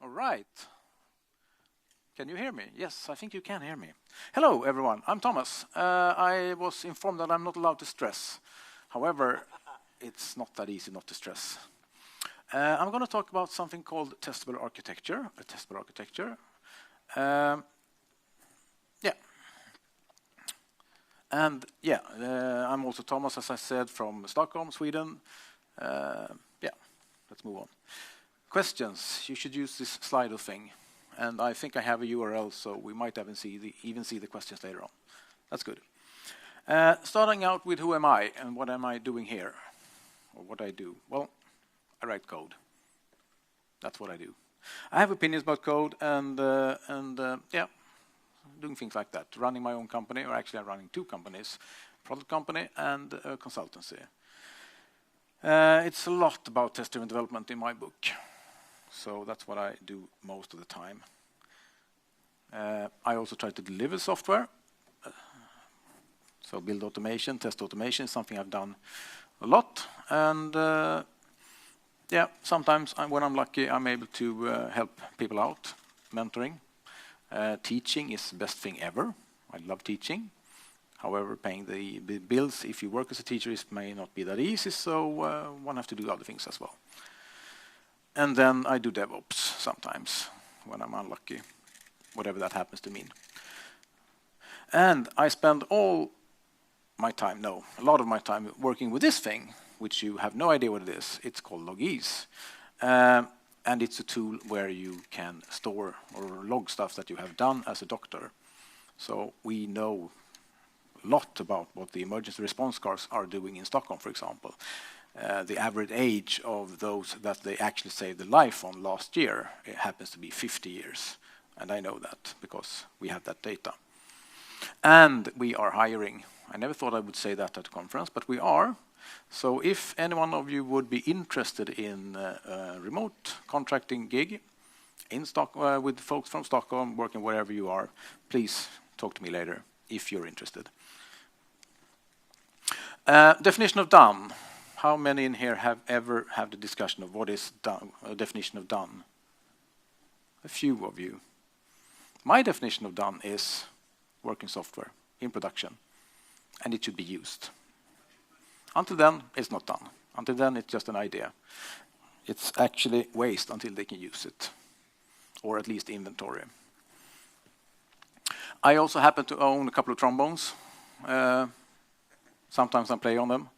All right. Can you hear me? Yes, I think you can hear me. Hello, everyone. I'm Thomas. I was informed that I'm not allowed to stress. However, it's not that easy not to stress. I'm going to talk about something called testable architecture. A testable architecture. I'm also Thomas, as I said, from Stockholm, Sweden. Let's move on. Questions. You should use this Slido thing. And I think I have a URL, so we might even see the questions later on. That's good. Starting out with who am I and what am I doing here? Or what I do? Well, I write code. That's what I do. I have opinions about code and doing things like that. Running my own company, or actually I'm running two companies, product company and a consultancy. It's a lot about test-driven development in my book. So that's what I do most of the time. I also try to deliver software. So build automation, test automation is something I've done a lot. And sometimes when I'm lucky, I'm able to help people out, mentoring. Teaching is the best thing ever. I love teaching. However, paying the bills if you work as a teacher may not be that easy, so one has to do other things as well. And then I do DevOps sometimes when I'm unlucky, whatever that happens to mean. And I spend a lot of my time working with this thing, which you have no idea what it is. It's called Logis. And it's a tool where you can store or log stuff that you have done as a doctor. So we know a lot about what the emergency response cars are doing in Stockholm, for example. The average age of those that they actually saved the life on last year, it happens to be 50 years. And I know that because we have that data. And we are hiring. I never thought I would say that at a conference, but we are. So if any one of you would be interested in a remote contracting gig in with folks from Stockholm, working wherever you are, please talk to me later if you're interested. Definition of done. How many in here have ever had the discussion of what is done, a definition of done? A few of you. My definition of done is working software in production, and it should be used. Until then, it's not done. Until then, it's just an idea. It's actually waste until they can use it, or at least inventory. I also happen to own a couple of trombones. Sometimes I play on them.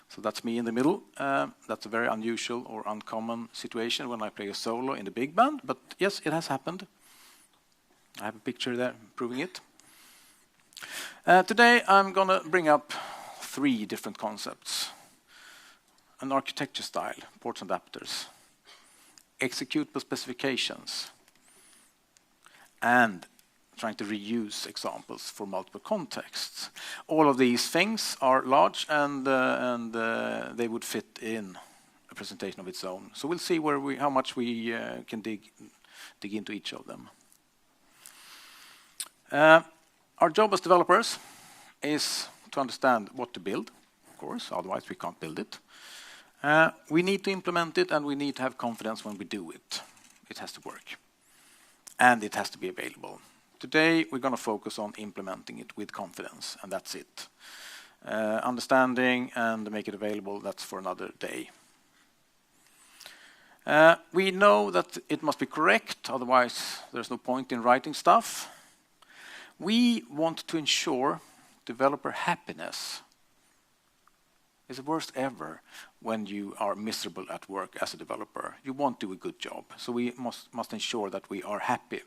So that's me in the middle. That's a very unusual or uncommon situation when I play a solo in a big band. But yes, it has happened. I have a picture there proving it. Today I'm going to bring up 3 different concepts. An architecture style, ports and adapters, executable specifications, and trying to reuse examples for multiple contexts. All of these things are large and they would fit in a presentation of its own. So we'll see how much we can dig into each of them. Our job as developers is to understand what to build, of course, otherwise we can't build it. We need to implement it and we need to have confidence when we do it. It has to work. And it has to be available. Today we're going to focus on implementing it with confidence, and that's it. Understanding and make it available, that's for another day. We know that it must be correct, otherwise there's no point in writing stuff. We want to ensure developer happiness. It's the worst ever when you are miserable at work as a developer. You won't do a good job, so we must ensure that we are happy.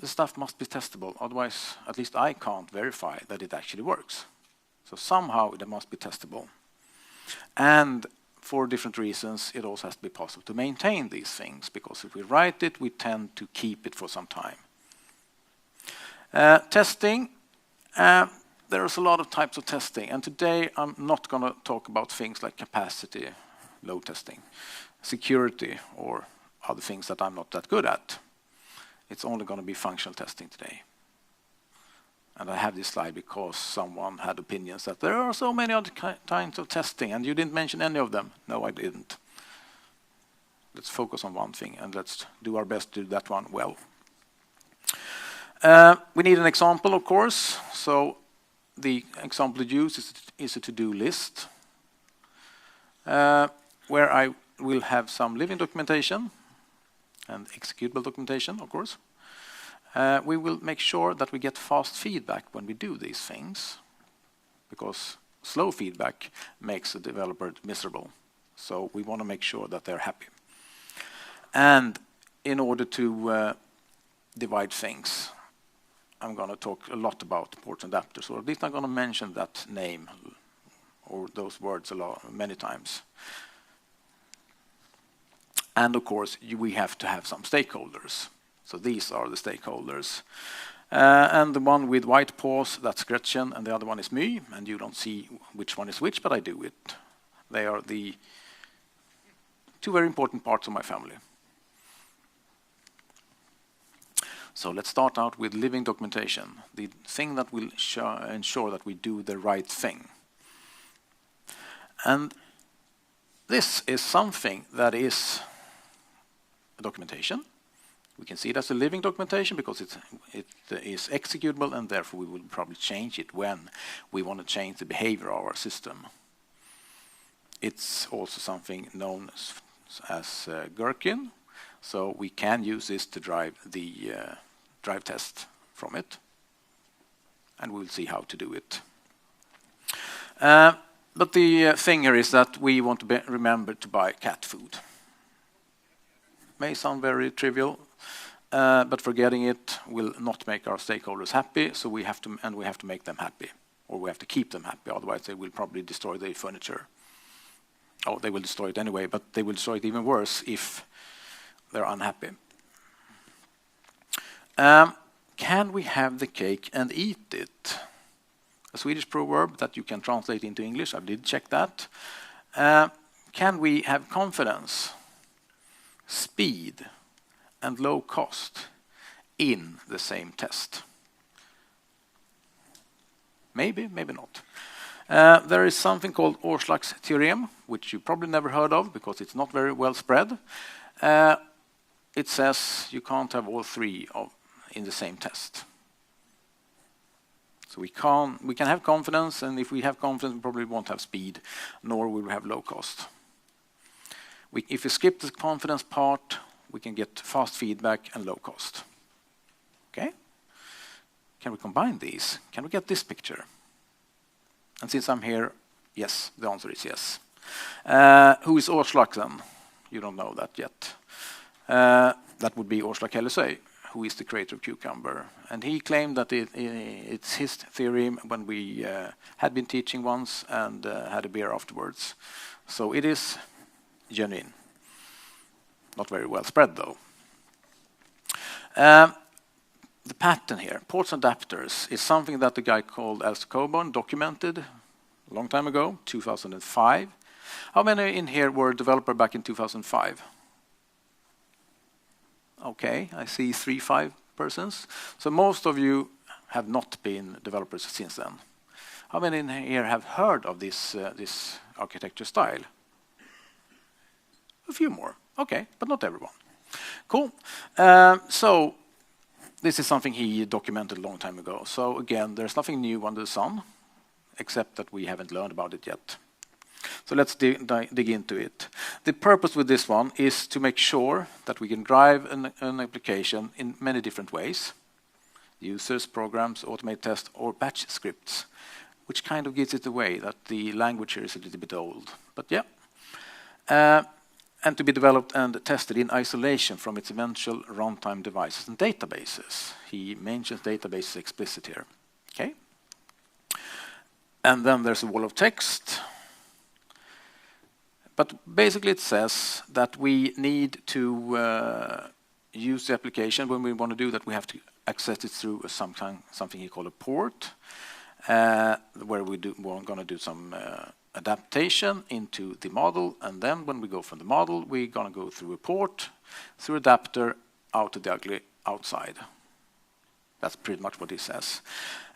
The stuff must be testable, otherwise at least I can't verify that it actually works. So somehow it must be testable. And for different reasons, it also has to be possible to maintain these things, because if we write it, we tend to keep it for some time. Testing. There's a lot of types of testing, and today I'm not going to talk about things like capacity, load testing, security, or other things that I'm not that good at. It's only going to be functional testing today. And I have this slide because someone had opinions that there are so many other kinds of testing, and you didn't mention any of them. No, I didn't. Let's focus on one thing, and let's do our best to do that one well. We need an example, of course. So the example to use is a to-do list, where I will have some living documentation and executable documentation, of course. We will make sure that we get fast feedback when we do these things, because slow feedback makes a developer miserable. So we want to make sure that they're happy. And in order to divide things, I'm going to talk a lot about ports and adapters, or at least I'm going to mention that name or those words many times. And of course, we have to have some stakeholders. So these are the stakeholders. And the one with white paws, that's Gretchen, and the other one is me, and you don't see which one is which, but I do it. They are the two very important parts of my family. So let's start out with living documentation, the thing that will ensure that we do the right thing. And this is something that is a documentation. We can see it as a living documentation because it is executable, and therefore we will probably change it when we want to change the behavior of our system. It's also something known as gherkin, so we can use this to drive the drive test from it, and we'll see how to do it. But the thing here is that we want to remember to buy cat food. May sound very trivial, but forgetting it will not make our stakeholders happy. So we have to make them happy, or we have to keep them happy. Otherwise, they will probably destroy their furniture. Oh, they will destroy it anyway, but they will destroy it even worse if they're unhappy. Can we have the cake and eat it? A Swedish proverb that you can translate into English. I did check that. Can we have confidence, speed, and low cost in the same test? Maybe, maybe not. There is something called Årslags theorem, which you probably never heard of because it's not very well spread. It says you can't have all three in the same test. So we can have confidence, and if we have confidence, we probably won't have speed, nor will we have low cost. If we skip the confidence part, we can get fast feedback and low cost. Okay? Can we combine these? Can we get this picture? And since I'm here, yes, the answer is yes. Who is Årslag then? You don't know that yet. That would be Årslag Hellesøy, who is the creator of Cucumber. And he claimed that it's his theorem when we had been teaching once and had a beer afterwards. So it is genuine. Not very well spread, though. The pattern here, ports and adapters, is something that the guy called Alistair Cockburn documented a long time ago, 2005. How many in here were a developer back in 2005? Okay, I see 3-5 persons. So most of you have not been developers since then. How many in here have heard of this architecture style? A few more. Okay, but not everyone. Cool. So this is something he documented a long time ago. So again, there's nothing new under the sun, except that we haven't learned about it yet. So let's dig into it. The purpose with this one is to make sure that we can drive an application in many different ways. Users, programs, automate tests, or batch scripts, which kind of gives it away that the language here is a little bit old. But yeah. And to be developed and tested in isolation from its eventual runtime devices and databases. He mentions databases explicit here. Okay. And then there's a wall of text. But basically it says that we need to use the application. When we want to do that, we have to access it through something he called a port, where we're going to do some adaptation into the model, and then when we go from the model, we're going to go through a port, through adapter, out to the ugly outside. That's pretty much what he says.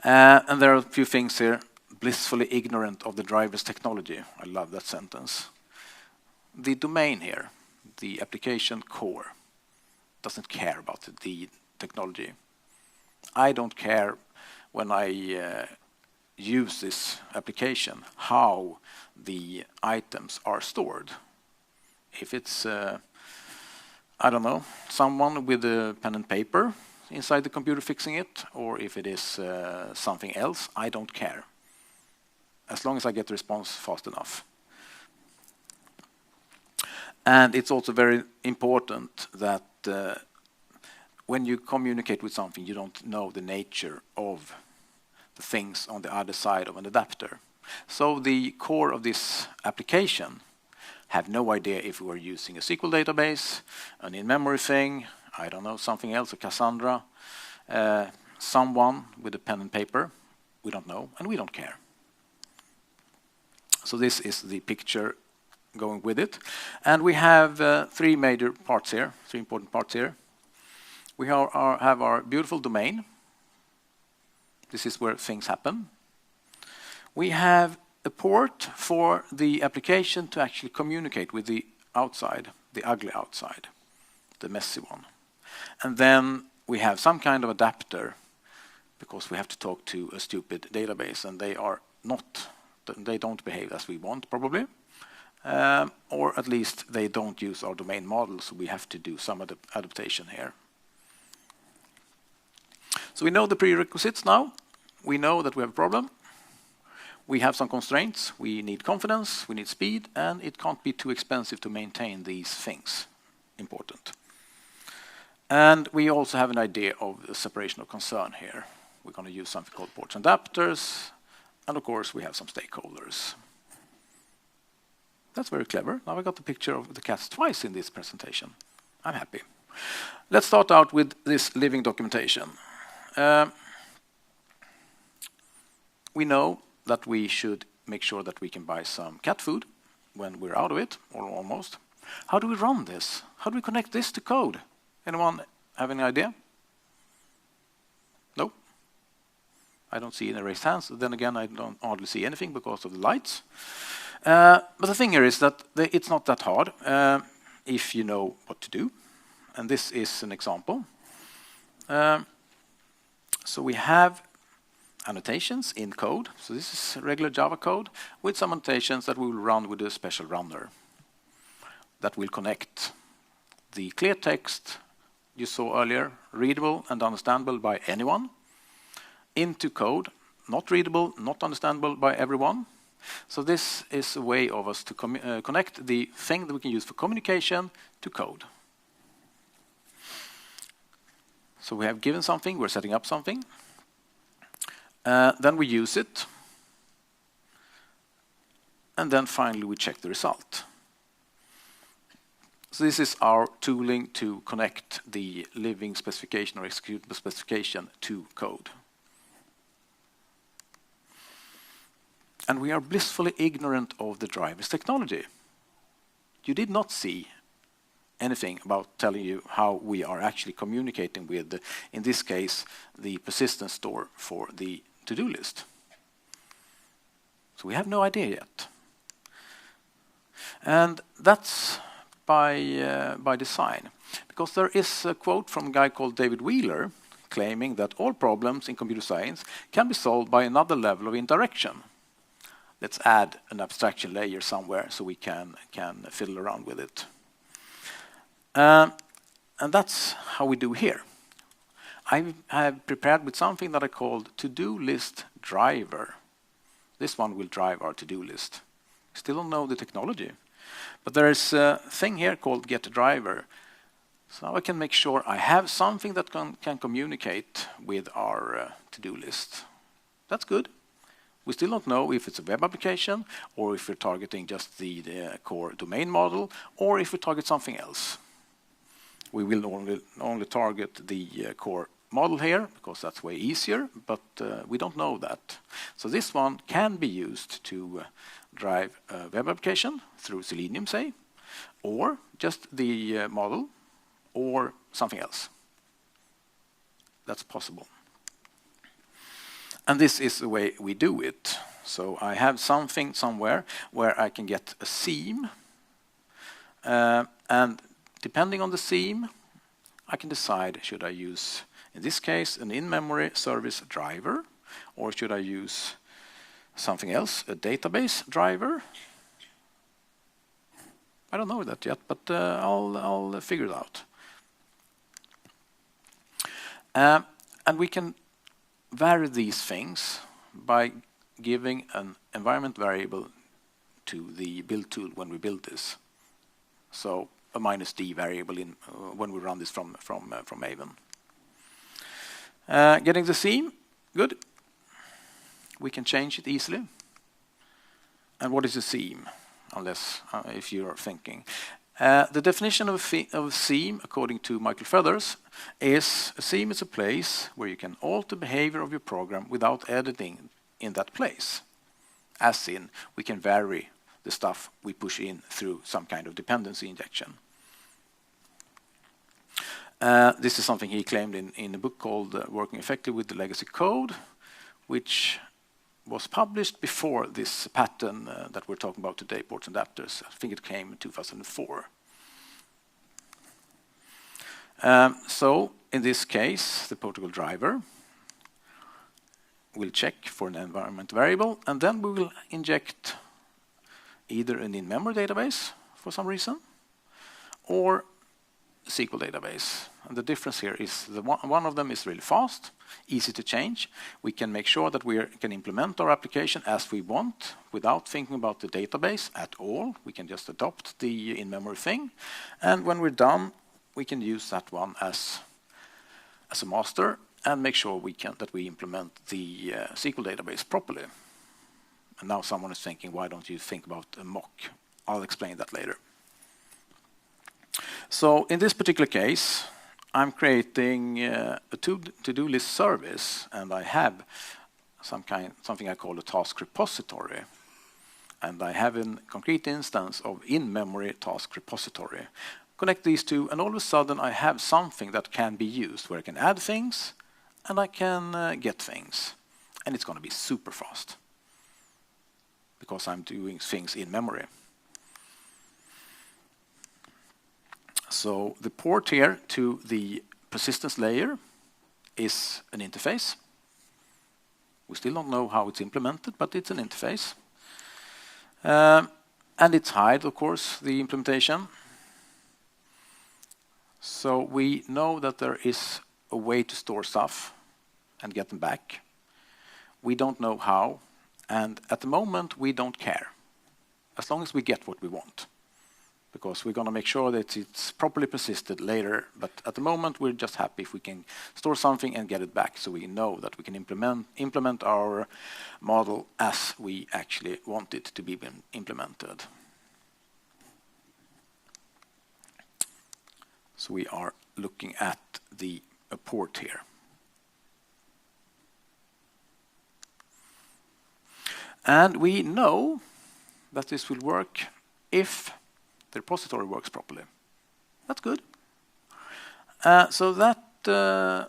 And there are a few things here. Blissfully ignorant of the driver's technology. I love that sentence. The domain here, the application core doesn't care about the technology. I don't care when I use this application how the items are stored. If it's, I don't know, someone with a pen and paper inside the computer fixing it, or if it is something else, I don't care. As long as I get the response fast enough. And it's also very important that when you communicate with something, you don't know the nature of the things on the other side of an adapter. So the core of this application have no idea if we are using a SQL database, an in-memory thing, I don't know, something else, a Cassandra, someone with a pen and paper. We don't know, and we don't care. So this is the picture going with it. And we have three major parts here, three important parts here. We have our beautiful domain. This is where things happen. We have a port for the application to actually communicate with the outside, the ugly outside, the messy one. And then we have some kind of adapter because we have to talk to a stupid database, and they don't behave as we want, probably. Or at least they don't use our domain model, so we have to do some adaptation here. So we know the prerequisites now. We know that we have a problem. We have some constraints. We need confidence, we need speed, and it can't be too expensive to maintain these things. Important. And we also have an idea of the separation of concern here. We're going to use something called ports and adapters, and of course we have some stakeholders. That's very clever. Now I got the picture of the cats twice in this presentation. I'm happy. Let's start out with this living documentation. We know that we should make sure that we can buy some cat food when we're out of it, or almost. How do we run this? How do we connect this to code? Anyone have any idea? No? I don't see any raised hands. Then again, I don't hardly see anything because of the lights. But the thing here is that it's not that hard if you know what to do. And this is an example. So we have annotations in code. So this is regular Java code with some annotations that we will run with a special runner that will connect the clear text you saw earlier, readable and understandable by anyone, into code, not readable, not understandable by everyone. So this is a way of us to connect the thing that we can use for communication to code. So we have given something, we're setting up something. Then we use it. And then finally we check the result. So this is our tooling to connect the living specification or executable specification to code. And we are blissfully ignorant of the driver's technology. You did not see anything about telling you how we are actually communicating with, in this case, the persistence store for the to-do list. So we have no idea yet. And that's by design, because there is a quote from a guy called David Wheeler claiming that all problems in computer science can be solved by another level of indirection. Let's add an abstraction layer somewhere so we can fiddle around with it. And that's how we do here. I have prepared with something that I called to-do list driver. This one will drive our to-do list. Still don't know the technology. But there is a thing here called getDriver. So now I can make sure I have something that can communicate with our to-do list. That's good. We still don't know if it's a web application, or if we're targeting just the core domain model, or if we target something else. We will only target the core model here, because that's way easier, but we don't know that. So this one can be used to drive a web application through Selenium, say, or just the model, or something else. That's possible. And this is the way we do it. So I have something somewhere where I can get a seam, and depending on the theme, I can decide, should I use, in this case, an in-memory service driver, or should I use something else, a database driver? I don't know that yet, but I'll figure it out. And we can vary these things by giving an environment variable to the build tool when we build this. So a -d variable in when we run this from Maven. Getting the theme, good. We can change it easily. And what is a theme? Unless if you're thinking. The definition of a theme, according to Michael Feathers, is a theme is a place where you can alter behavior of your program without editing in that place. As in, we can vary the stuff we push in through some kind of dependency injection. This is something he claimed in a book called Working Effectively with the Legacy Code, which was published before this pattern that we're talking about today, ports and adapters. I think it came in 2004. So in this case, the protocol driver will check for an environment variable, and then we will inject either an in-memory database for some reason, or a SQL database. And the difference here is one of them is really fast, easy to change. We can make sure that we can implement our application as we want without thinking about the database at all. We can just adopt the in-memory thing. And when we're done, we can use that one as a master and make sure that we implement the SQL database properly. And now someone is thinking, why don't you think about a mock? I'll explain that later. So in this particular case, I'm creating a to-do list service, and I have something I call a task repository. And I have a concrete instance of in-memory task repository. Connect these two, and all of a sudden I have something that can be used, where I can add things, and I can get things. And it's going to be super fast, because I'm doing things in memory. So the port here to the persistence layer is an interface. We still don't know how it's implemented, but it's an interface. And it's hide, of course, the implementation. So we know that there is a way to store stuff and get them back. We don't know how, and at the moment we don't care, as long as we get what we want, because we're going to make sure that it's properly persisted later. But at the moment we're just happy if we can store something and get it back, so we know that we can implement our model as we actually want it to be implemented. So we are looking at a port here. And we know that this will work if the repository works properly. That's good. So that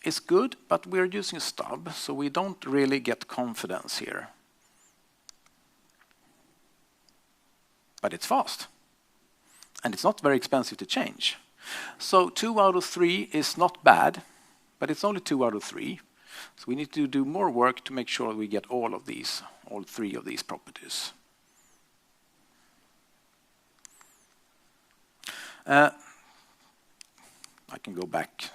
is good, but we're using a stub, so we don't really get confidence here. But it's fast. And it's not very expensive to change. So 2 out of 3 is not bad, but it's only 2 out of 3. So we need to do more work to make sure we get all 3 of these properties. I can go back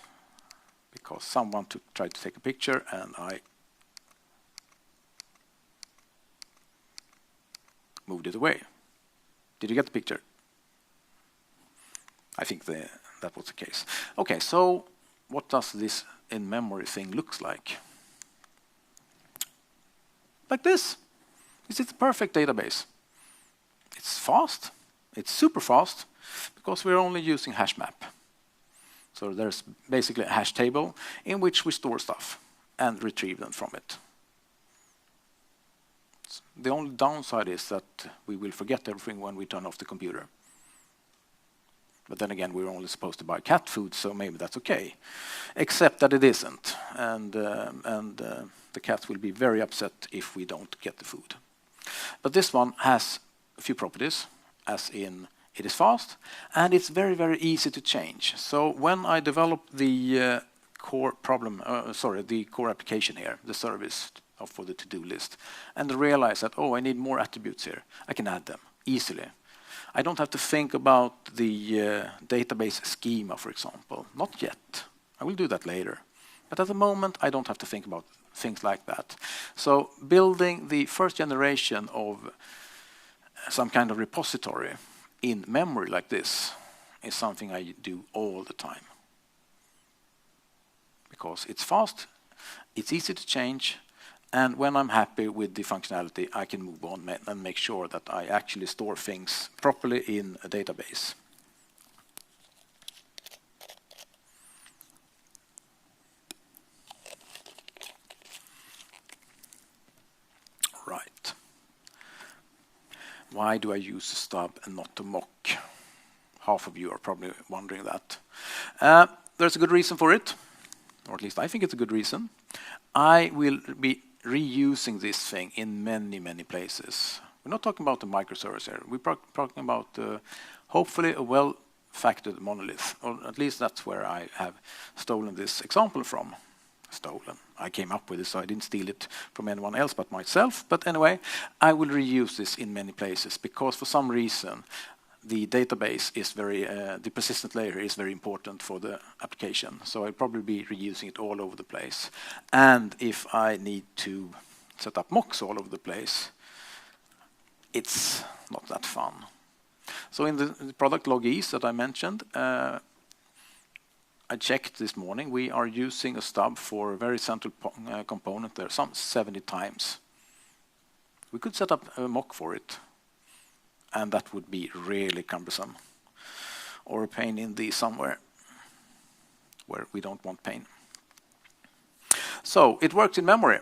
because someone tried to take a picture and I moved it away. Did you get the picture? I think that was the case. Okay, so what does this in-memory thing looks like? Like this. This is the perfect database. It's fast. It's super fast because we're only using hash map. So there's basically a hash table in which we store stuff and retrieve them from it. The only downside is that we will forget everything when we turn off the computer. But then again, we're only supposed to buy cat food, so maybe that's okay. Except that it isn't. And the cats will be very upset if we don't get the food. But this one has a few properties, as in it is fast, and it's very, very easy to change. So when I developed the core application here, the service for the to-do list, and realize that, oh, I need more attributes here, I can add them easily. I don't have to think about the database schema, for example. Not yet. I will do that later. But at the moment, I don't have to think about things like that. So building the first generation of some kind of repository in memory like this is something I do all the time. Because it's fast, it's easy to change, and when I'm happy with the functionality, I can move on and make sure that I actually store things properly in a database. Right. Why do I use a stub and not a mock? Half of you are probably wondering that. There's a good reason for it, or at least I think it's a good reason. I will be reusing this thing in many, many places. We're not talking about the microservice here. We're talking about hopefully a well-factored monolith, or at least that's where I have stolen this example from. Stolen. I came up with it, so I didn't steal it from anyone else but myself. But anyway, I will reuse this in many places because for some reason the database is the persistent layer is very important for the application. So I'll probably be reusing it all over the place. And if I need to set up mocks all over the place, it's not that fun. So in the product logis that I mentioned, I checked this morning, we are using a stub for a very central component there, some 70 times. We could set up a mock for it, and that would be really cumbersome. Or a pain in the somewhere where we don't want pain. So it works in memory.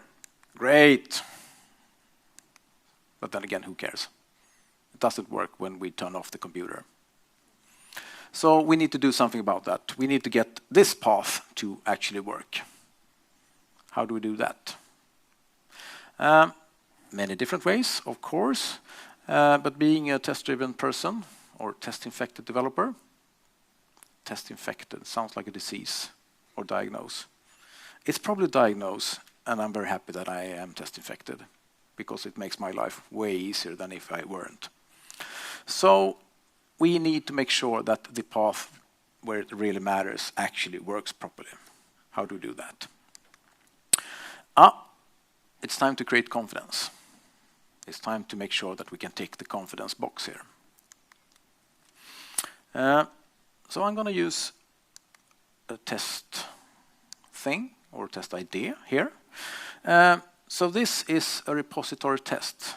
Great. But then again, who cares? It doesn't work when we turn off the computer. So we need to do something about that. We need to get this path to actually work. How do we do that? Many different ways, of course. But being a test-driven person or test-infected developer, test-infected sounds like a disease or diagnose. It's probably diagnose, and I'm very happy that I am test-infected because it makes my life way easier than if I weren't. So we need to make sure that the path where it really matters actually works properly. How do we do that? It's time to create confidence. It's time to make sure that we can tick the confidence box here. So I'm going to use a test thing or test idea here. So this is a repository test.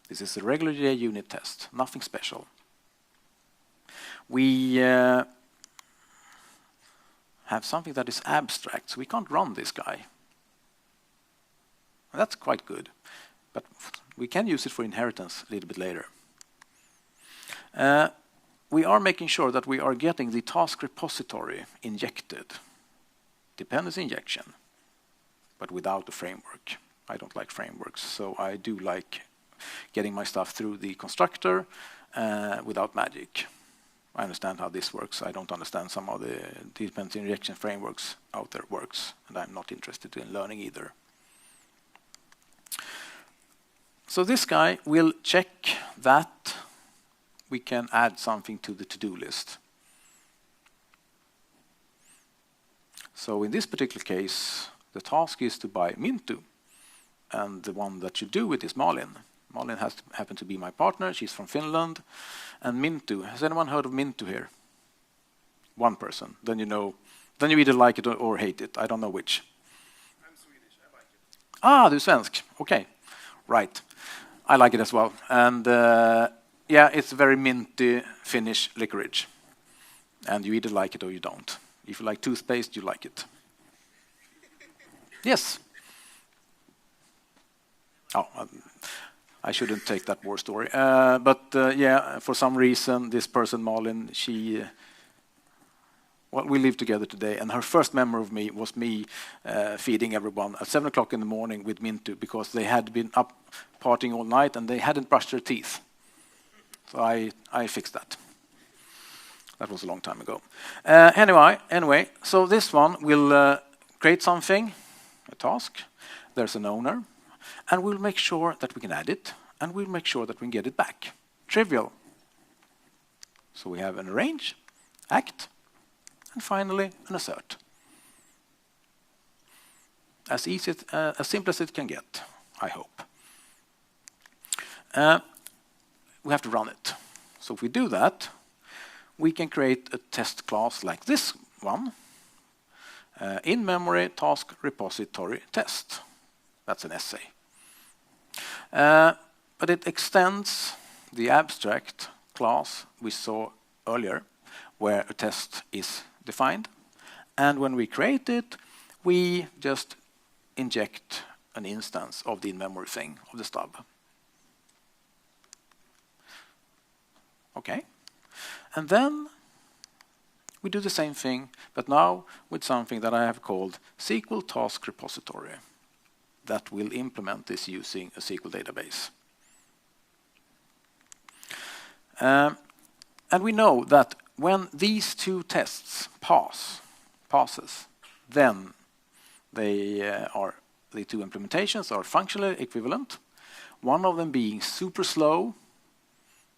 This is a regular JUnit test, nothing special. We have something that is abstract, so we can't run this guy. That's quite good, but we can use it for inheritance a little bit later. We are making sure that we are getting the task repository injected, dependency injection, but without a framework. I don't like frameworks, so I do like getting my stuff through the constructor without magic. I understand how this works. I don't understand some of the dependency injection frameworks out there works, and I'm not interested in learning either. So this guy will check that we can add something to the to-do list. So in this particular case, the task is to buy Mintu, and the one that should do it is Malin. Malin has happened to be my partner. She's from Finland. And Mintu, has anyone heard of Mintu here? One person. Then you know. Then you either like it or hate it. I don't know which. I'm Swedish. I like it. Du är svensk. Okay. Right. I like it as well. And yeah, it's very minty Finnish licorice. And you either like it or you don't. If you like toothpaste, you like it. Yes. I shouldn't take that war story. Yeah, for some reason, this person, Malin, we live together today, and her first memory of me was me feeding everyone at 7 o'clock in the morning with Mintu because they had been up partying all night and they hadn't brushed their teeth. So I fixed that. That was a long time ago. Anyway, so this one will create something, a task. There's an owner, and we'll make sure that we can add it, and we'll make sure that we can get it back. Trivial. So we have an arrange, act, and finally an assert. As simple as it can get, I hope. We have to run it. So if we do that, we can create a test class like this one, in-memory task repository test. That's an essay. But it extends the abstract class we saw earlier, where a test is defined. And when we create it, we just inject an instance of the in-memory thing, of the stub. Okay. And then we do the same thing, but now with something that I have called SQL Task Repository that will implement this using a SQL database. And we know that when these two tests passes, then the two implementations are functionally equivalent, one of them being super slow,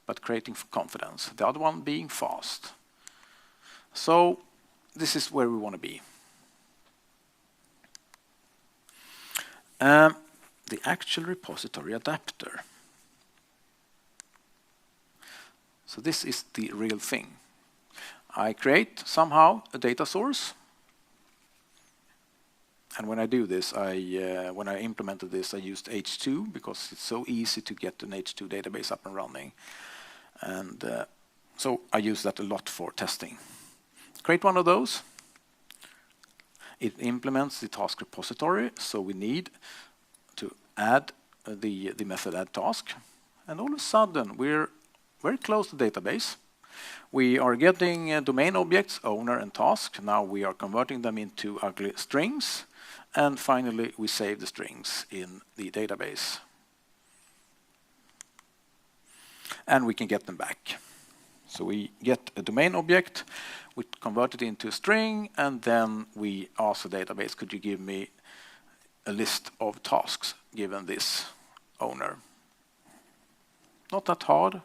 but creating confidence, the other one being fast. So this is where we want to be. The actual repository adapter. So this is the real thing. I create somehow a data source. And when I do this, when I implemented this, I used H2 because it's so easy to get an H2 database up and running. And so I use that a lot for testing. Create one of those. It implements the task repository, so we need to add the method add task. And all of a sudden, we're very close to the database. We are getting domain objects, owner and task. Now we are converting them into ugly strings. And finally, we save the strings in the database. And we can get them back. So we get a domain object, we convert it into a string, and then we ask the database, could you give me a list of tasks given this owner? Not that hard,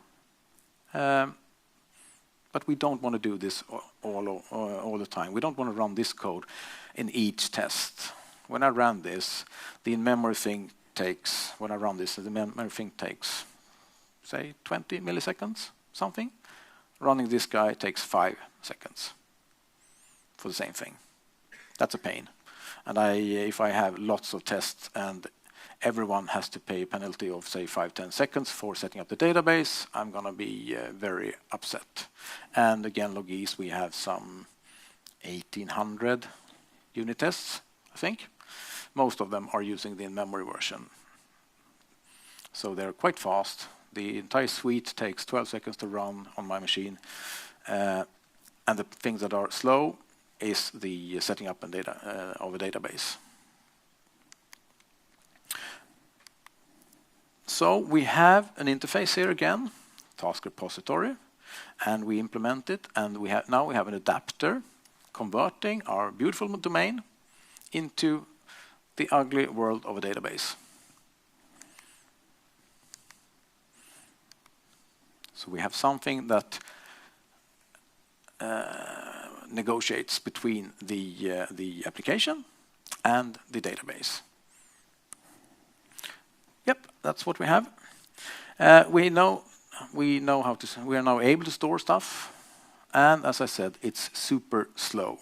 but we don't want to do this all the time. We don't want to run this code in each test. When I run this, the in-memory thing takes, say, 20 milliseconds, something. Running this guy takes 5 seconds for the same thing. That's a pain. And if I have lots of tests and everyone has to pay a penalty of, say, 5-10 seconds for setting up the database, I'm going to be very upset. And again, Logis, we have some 1,800 unit tests, I think. Most of them are using the in-memory version. So they're quite fast. The entire suite takes 12 seconds to run on my machine. And the things that are slow is the setting up of a database. So we have an interface here again, task repository, and we implement it. And now we have an adapter converting our beautiful domain into the ugly world of a database. So we have something that negotiates between the application and the database. Yep, that's what we have. We are now able to store stuff, and as I said, it's super slow,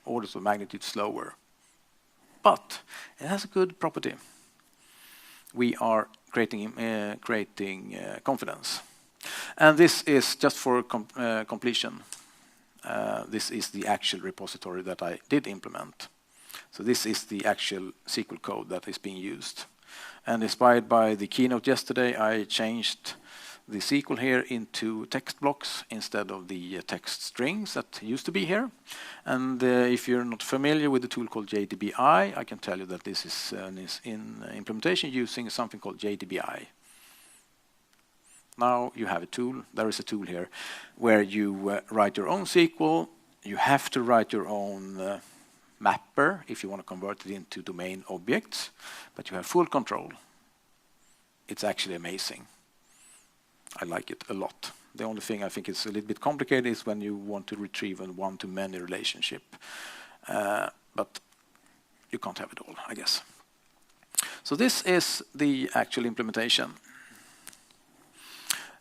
orders of magnitude slower. But it has a good property. We are creating confidence. And this is just for completion. This is the actual repository that I did implement. So this is the actual SQL code that is being used. And inspired by the keynote yesterday, I changed the SQL here into text blocks instead of the text strings that used to be here. And if you're not familiar with the tool called JDBI, I can tell you that this is in implementation using something called JDBI. Now you have a tool. There is a tool here where you write your own SQL. You have to write your own mapper if you want to convert it into domain objects, but you have full control. It's actually amazing. I like it a lot. The only thing I think is a little bit complicated is when you want to retrieve a one-to-many relationship. But you can't have it all, I guess. So this is the actual implementation.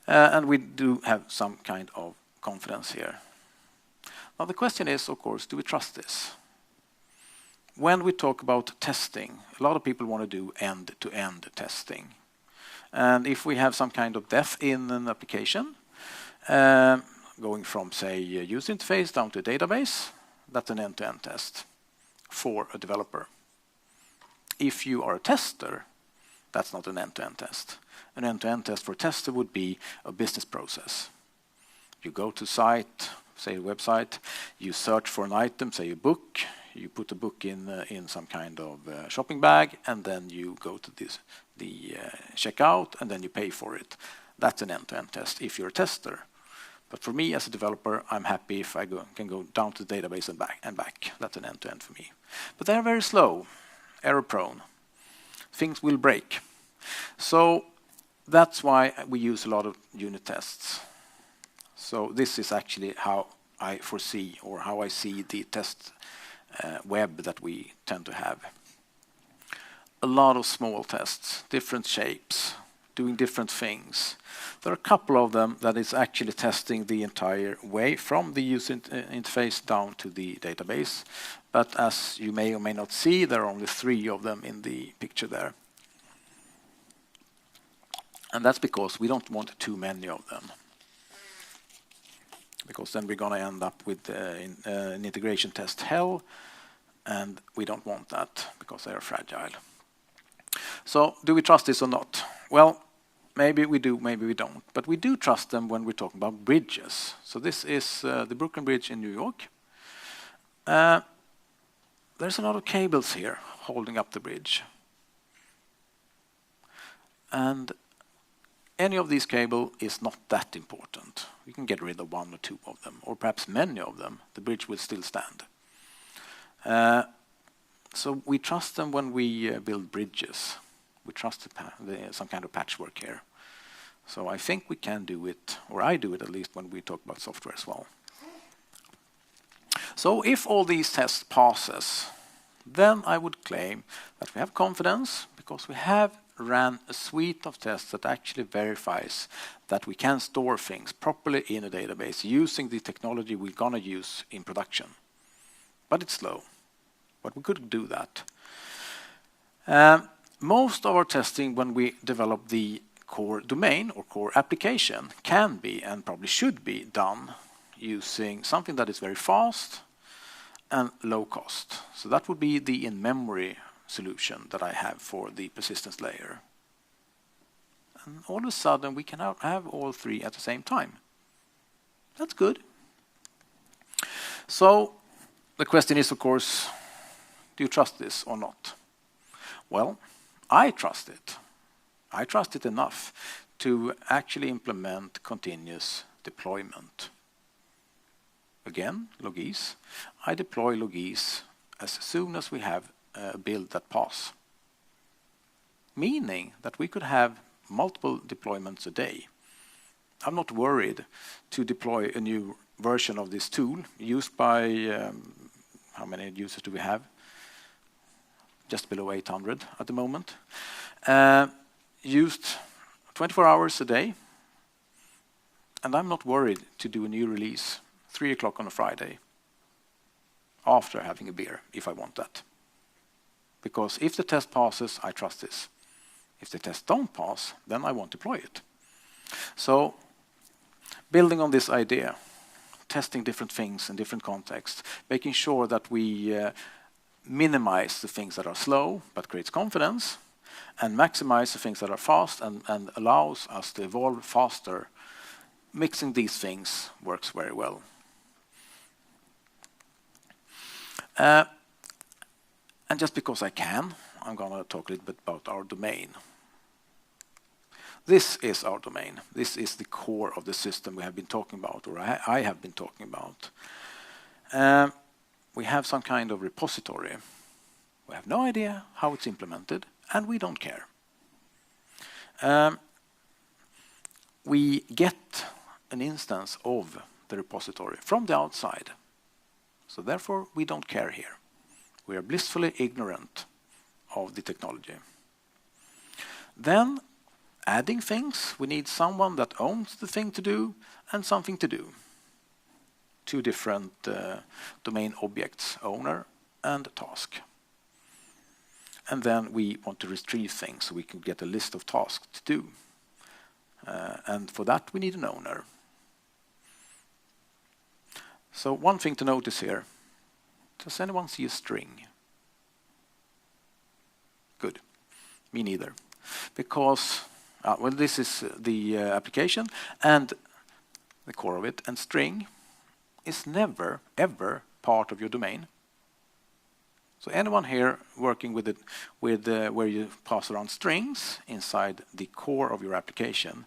And we do have some kind of confidence here. Now the question is, of course, do we trust this? When we talk about testing, a lot of people want to do end-to-end testing. And if we have some kind of def in an application, going from, say, a user interface down to a database, that's an end-to-end test for a developer. If you are a tester, that's not an end-to-end test. An end-to-end test for a tester would be a business process. You go to site, say a website, you search for an item, say a book, you put the book in some kind of shopping bag, and then you go to the checkout, and then you pay for it. That's an end-to-end test if you're a tester. But for me as a developer, I'm happy if I can go down to the database and back. That's an end-to-end for me. But they're very slow, error-prone. Things will break. So that's why we use a lot of unit tests. So this is actually how I foresee or how I see the test web that we tend to have. A lot of small tests, different shapes, doing different things. There are a couple of them that is actually testing the entire way from the user interface down to the database. But as you may or may not see, there are only 3 of them in the picture there. And that's because we don't want too many of them. Because then we're going to end up with an integration test hell, and we don't want that because they are fragile. So do we trust this or not? Well, maybe we do, maybe we don't. But we do trust them when we're talking about bridges. So this is the Brooklyn Bridge in New York. There's a lot of cables here holding up the bridge. And any of these cables is not that important. We can get rid of 1 or 2 of them, or perhaps many of them. The bridge will still stand. So we trust them when we build bridges. We trust some kind of patchwork here. So I think we can do it, or I do it at least when we talk about software as well. So if all these tests passes, then I would claim that we have confidence because we have ran a suite of tests that actually verifies that we can store things properly in a database using the technology we're going to use in production. But it's slow. But we could do that. Most of our testing when we develop the core domain or core application can be and probably should be done using something that is very fast and low cost. So that would be the in-memory solution that I have for the persistence layer. And all of a sudden we can have all 3 at the same time. That's good. So the question is, of course, do you trust this or not? Well, I trust it. I trust it enough to actually implement continuous deployment. Again, Logis. I deploy Logis as soon as we have a build that pass. Meaning that we could have multiple deployments a day. I'm not worried to deploy a new version of this tool used by, how many users do we have? Just below 800 at the moment. Used 24 hours a day. And I'm not worried to do a new release 3 o'clock on a Friday after having a beer, if I want that. Because if the test passes, I trust this. If the tests don't pass, then I won't deploy it. So, building on this idea, testing different things in different contexts, making sure that we minimize the things that are slow but creates confidence, and maximize the things that are fast and allows us to evolve faster. Mixing these things works very well. And just because I can, I'm going to talk a little bit about our domain. This is our domain. This is the core of the system we have been talking about, or I have been talking about. We have some kind of repository. We have no idea how it's implemented, and we don't care. We get an instance of the repository from the outside. So therefore, we don't care here. We are blissfully ignorant of the technology. Then, adding things, we need someone that owns the thing to do and something to do. Two different domain objects, owner and task. And then we want to retrieve things so we can get a list of tasks to do. And for that, we need an owner. So one thing to notice here, does anyone see a string? Good. Me neither. Because, well, this is the application and the core of it, and string is never, ever part of your domain. So anyone here working with it, where you pass around strings inside the core of your application,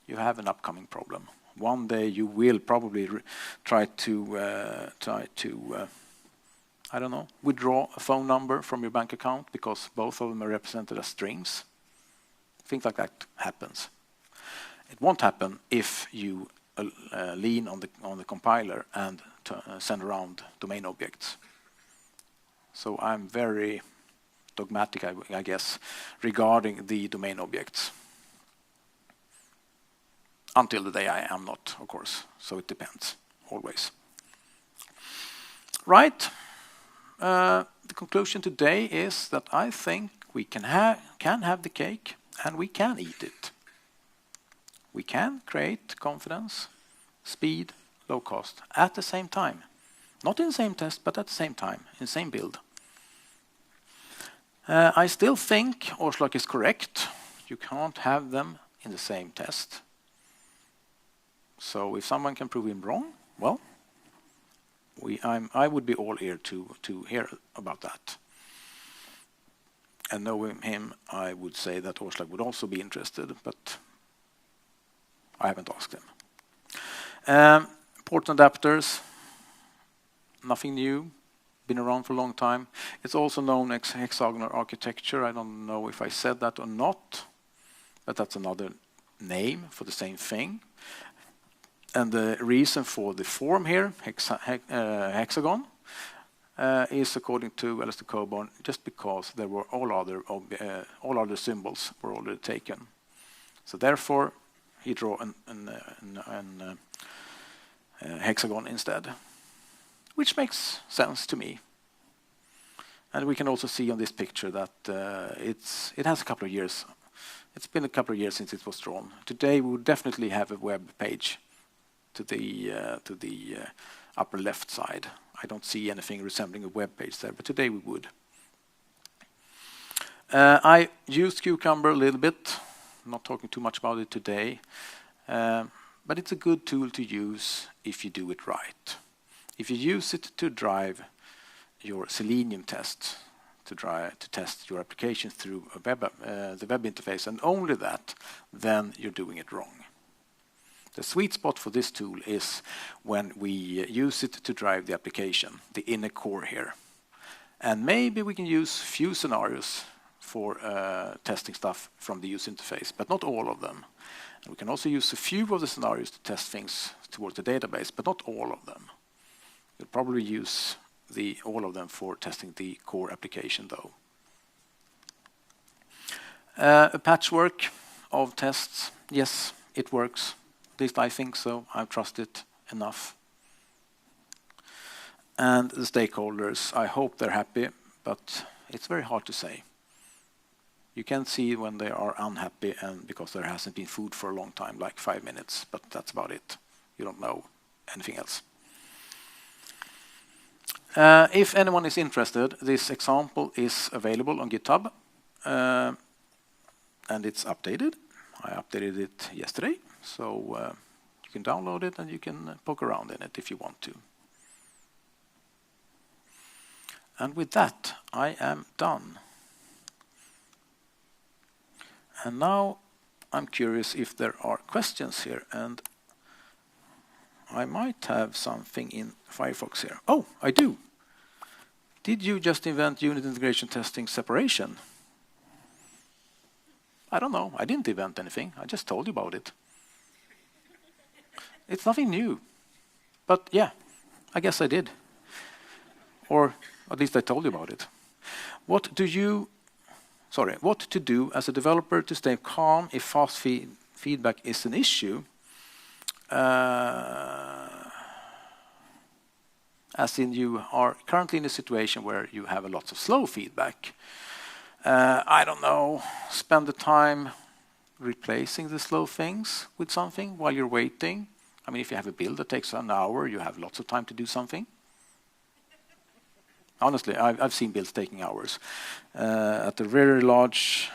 you have an upcoming problem. One day you will probably try to I don't know, withdraw a phone number from your bank account because both of them are represented as strings. Things like that happens. It won't happen if you lean on the compiler and send around domain objects. So I'm very dogmatic, I guess, regarding the domain objects. Until the day I am not, of course. So it depends, always. Right. The conclusion today is that I think we can have the cake and we can eat it. We can create confidence, speed, low cost at the same time. Not in the same test, but at the same time, in the same build. I still think Åslag is correct. You can't have them in the same test. So if someone can prove him wrong, well, I would be all ear to hear about that. And knowing him, I would say that Åslag would also be interested, but I haven't asked him. Port adapters, nothing new, been around for a long time. It's also known as hexagonal architecture. I don't know if I said that or not, but that's another name for the same thing. And the reason for the form here, hexagon, is according to Alistair Cockburn, just because there were all other symbols were already taken. So therefore, he drew an hexagon instead, which makes sense to me. And we can also see on this picture that it has a couple of years. It's been a couple of years since it was drawn. Today we would definitely have a web page to the upper left side. I don't see anything resembling a web page there, but today we would. I used Cucumber a little bit. I'm not talking too much about it today, but it's a good tool to use if you do it right. If you use it to drive your Selenium test, to test your application through the web interface, and only that, then you're doing it wrong. The sweet spot for this tool is when we use it to drive the application, the inner core here. And maybe we can use few scenarios for testing stuff from the user interface, but not all of them. And we can also use a few of the scenarios to test things towards the database, but not all of them. We'll probably use all of them for testing the core application, though. A patchwork of tests, yes, it works. At least I think so. I trust it enough. And the stakeholders, I hope they're happy, but it's very hard to say. You can see when they are unhappy and because there hasn't been food for a long time, like 5 minutes, but that's about it. You don't know anything else. If anyone is interested, this example is available on GitHub, and it's updated. I updated it yesterday, so you can download it and you can poke around in it if you want to. And with that, I am done. And now I'm curious if there are questions here, and I might have something in Firefox here. Oh, I do. Did you just invent unit integration testing separation? I don't know. I didn't invent anything. I just told you about it. It's nothing new. But yeah, I guess I did. Or at least I told you about it. What to do as a developer to stay calm if fast feedback is an issue? As in you are currently in a situation where you have a lot of slow feedback. I don't know, spend the time replacing the slow things with something while you're waiting. I mean, if you have a build that takes an hour, you have lots of time to do something. Honestly, I've seen builds taking hours. At the very large,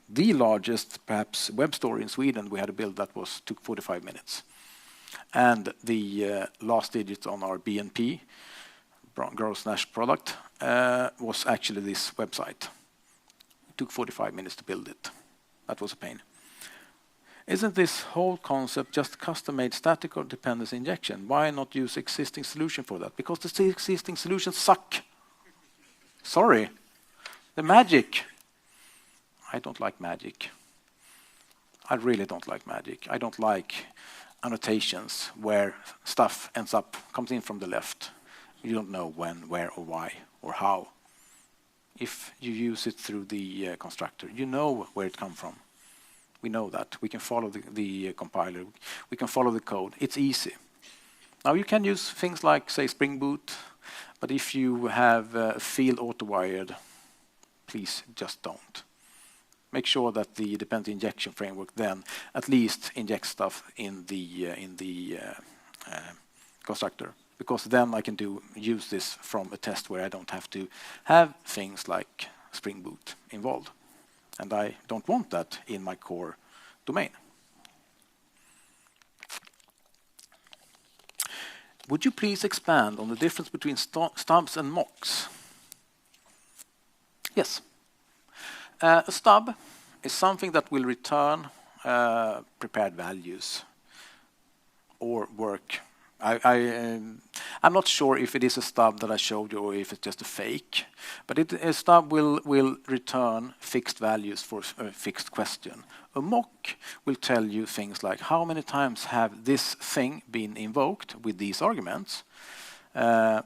the largest perhaps web store in Sweden, we had a build that took 45 minutes. And the last digit on our BNP, gross national product, was actually this website. It took 45 minutes to build it. That was a pain. Isn't this whole concept just custom-made static or dependency injection? Why not use existing solution for that? Because the existing solutions suck. Sorry. The magic. I don't like magic. I really don't like magic. I don't like annotations where stuff comes in from the left. You don't know when, where, or why, or how. If you use it through the constructor, you know where it comes from. We know that. We can follow the compiler. We can follow the code. It's easy. Now you can use things like, say, Spring Boot, but if you have field auto-wired, please just don't. Make sure that the dependency injection framework then at least injects stuff in the constructor, because then I can use this from a test where I don't have to have things like Spring Boot involved. And I don't want that in my core domain. Would you please expand on the difference between stubs and mocks? Yes. A stub is something that will return prepared values or work. I'm not sure if it is a stub that I showed you or if it's just a fake, but a stub will return fixed values for a fixed question. A mock will tell you things like how many times have this thing been invoked with these arguments.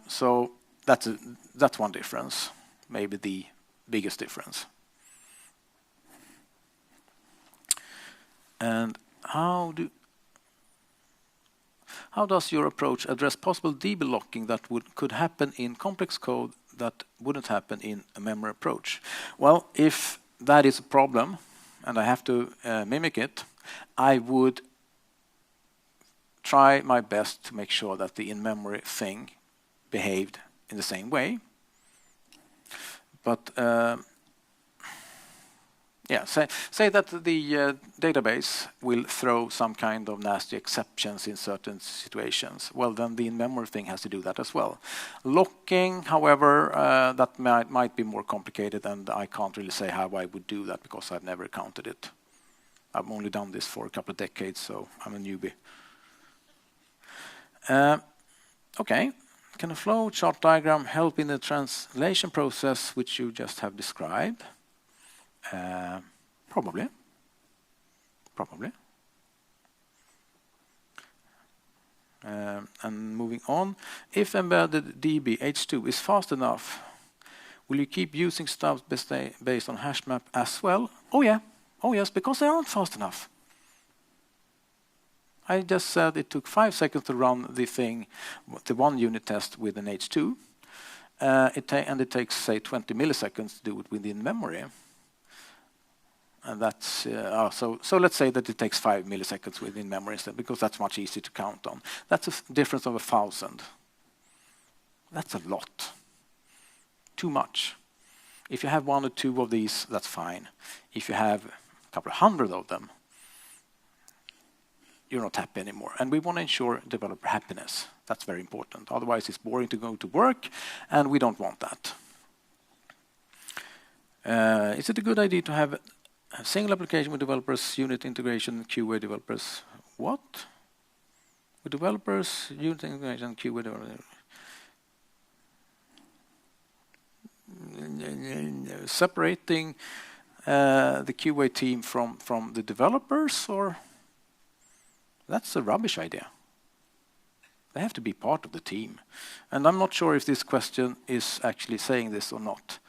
So that's one difference, maybe the biggest difference. And how does your approach address possible DB locking that could happen in complex code that wouldn't happen in a memory approach? Well, if that is a problem and I have to mimic it, I would try my best to make sure that the in-memory thing behaved in the same way. But yeah, say that the database will throw some kind of nasty exceptions in certain situations. Well, then the in-memory thing has to do that as well. Locking, however, that might be more complicated, and I can't really say how I would do that because I've never counted it. I've only done this for a couple of decades, so I'm a newbie. Okay, can a flow chart diagram help in the translation process which you just have described? Probably. And moving on, if embedded DB H2 is fast enough, will you keep using stubs based on hash map as well? Oh yeah, oh yes, because they aren't fast enough. I just said it took 5 seconds to run the thing, the one unit test with an H2, and it takes say 20 milliseconds to do it within memory. And that's so let's say that it takes 5 milliseconds within memory instead, because that's much easier to count on. That's a difference of 1,000. That's a lot. Too much. If you have 1 or 2 of these, that's fine. If you have a couple of hundred of them, you're not happy anymore. And we want to ensure developer happiness. That's very important. Otherwise, it's boring to go to work, and we don't want that. Is it a good idea to have Single application with developers, unit integration, QA developers. What? With developers, unit integration, QA developers. Separating the QA team from the developers, or that's a rubbish idea. They have to be part of the team. And I'm not sure if this question is actually saying this or not.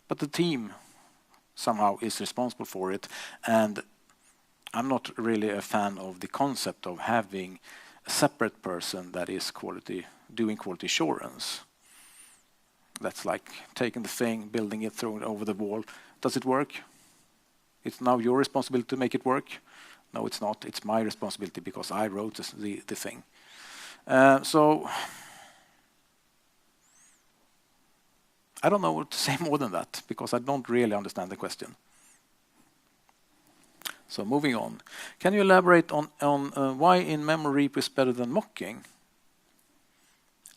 But the team somehow is responsible for it, and I'm not really a fan of the concept of having a separate person that is doing quality assurance. That's like taking the thing, building it, throwing it over the wall. Does it work? It's now your responsibility to make it work? No, it's not. It's my responsibility because I wrote the thing. So I don't know what to say more than that because I don't really understand the question. So moving on. Can you elaborate on why in-memory repo is better than mocking?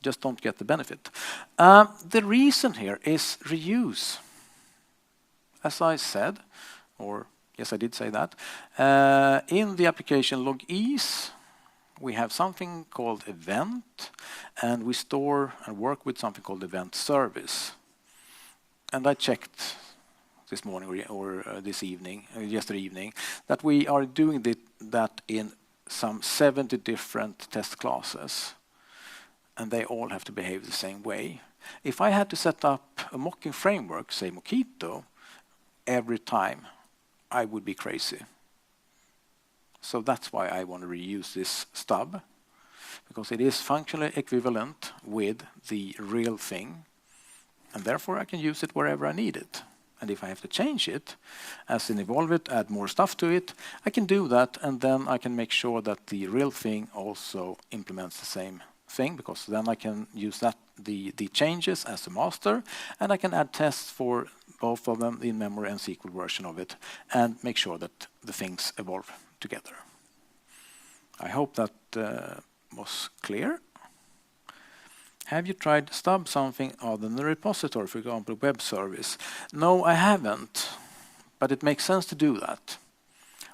Just don't get the benefit. The reason here is reuse. As I said, or yes, I did say that, in the application log-ease, we have something called event, and we store and work with something called event service. And I checked this morning or this evening, yesterday evening, that we are doing that in some 70 different test classes, and they all have to behave the same way. If I had to set up a mocking framework, say Mockito, every time, I would be crazy. So that's why I want to reuse this stub, because it is functionally equivalent with the real thing, and therefore I can use it wherever I need it. And if I have to change it, as in evolve it, add more stuff to it, I can do that, and then I can make sure that the real thing also implements the same thing, because then I can use the changes as a master, and I can add tests for both of them in memory and SQL version of it, and make sure that the things evolve together. I hope that was clear. Have you tried to stub something other than the repository, for example, web service? No, I haven't, but it makes sense to do that.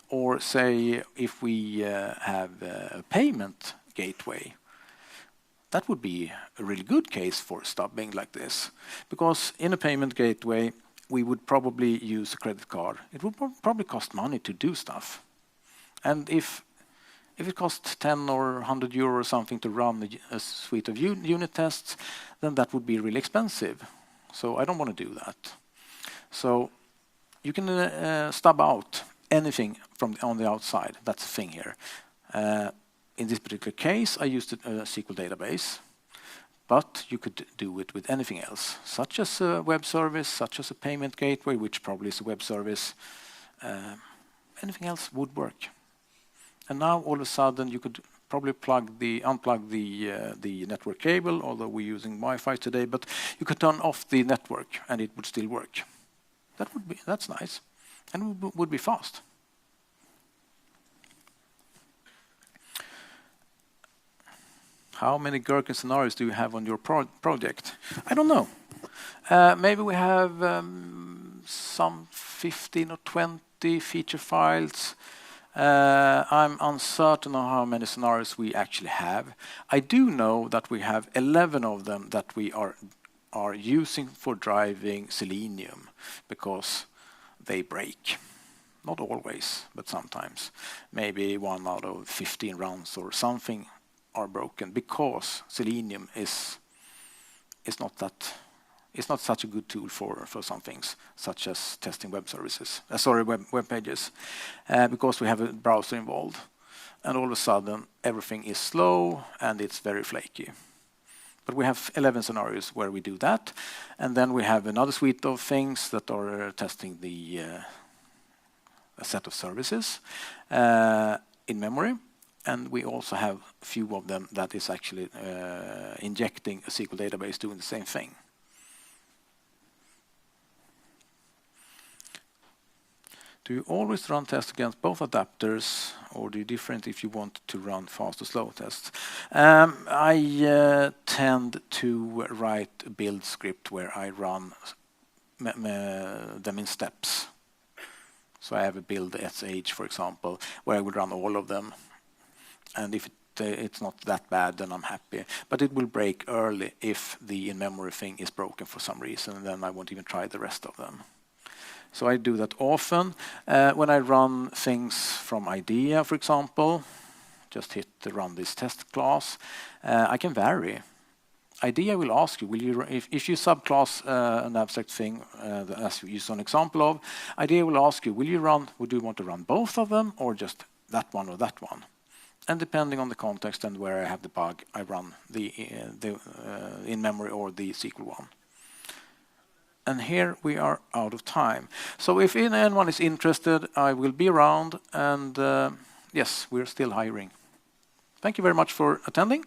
Or say if we have a payment gateway, that would be a really good case for stubbing like this, because in a payment gateway, we would probably use a credit card. It would probably cost money to do stuff. And if it costs 10 or 100 euro or something to run a suite of unit tests, then that would be really expensive. So I don't want to do that. So you can stub out anything on the outside. That's the thing here. In this particular case, I used a SQL database, but you could do it with anything else, such as a web service, such as a payment gateway, which probably is a web service. Anything else would work. And now all of a sudden you could probably unplug the network cable, although we're using Wi-Fi today, but you could turn off the network and it would still work. That's nice, and would be fast. How many Gherkin scenarios do you have on your project? I don't know. Maybe we have some 15 or 20 feature files. I'm uncertain on how many scenarios we actually have. I do know that we have 11 of them that we are using for driving Selenium, because they break. Not always, but sometimes. Maybe 1 out of 15 runs or something are broken, because Selenium is not such a good tool for some things, such as testing web services. Web pages, because we have a browser involved, and all of a sudden everything is slow and it's very flaky. But we have 11 scenarios where we do that, and then we have another suite of things that are testing a set of services in memory. And we also have a few of them that is actually injecting a SQL database doing the same thing. Do you always run tests against both adapters, or do you different if you want to run fast or slow tests? I tend to write a build script where I run them in steps. So I have a build sh, for example, where I would run all of them. And if it's not that bad, then I'm happy. But it will break early if the in-memory thing is broken for some reason, and then I won't even try the rest of them. So I do that often. When I run things from IDEA, for example, just hit the run this test class, I can vary. IDEA will ask you, if you subclass an abstract thing, as you saw an example of, IDEA will ask you, would you want to run both of them or just that one or that one? And depending on the context and where I have the bug, I run the in-memory or the SQL one. And here we are out of time. So if anyone is interested, I will be around. And yes, we're still hiring. Thank you very much for attending.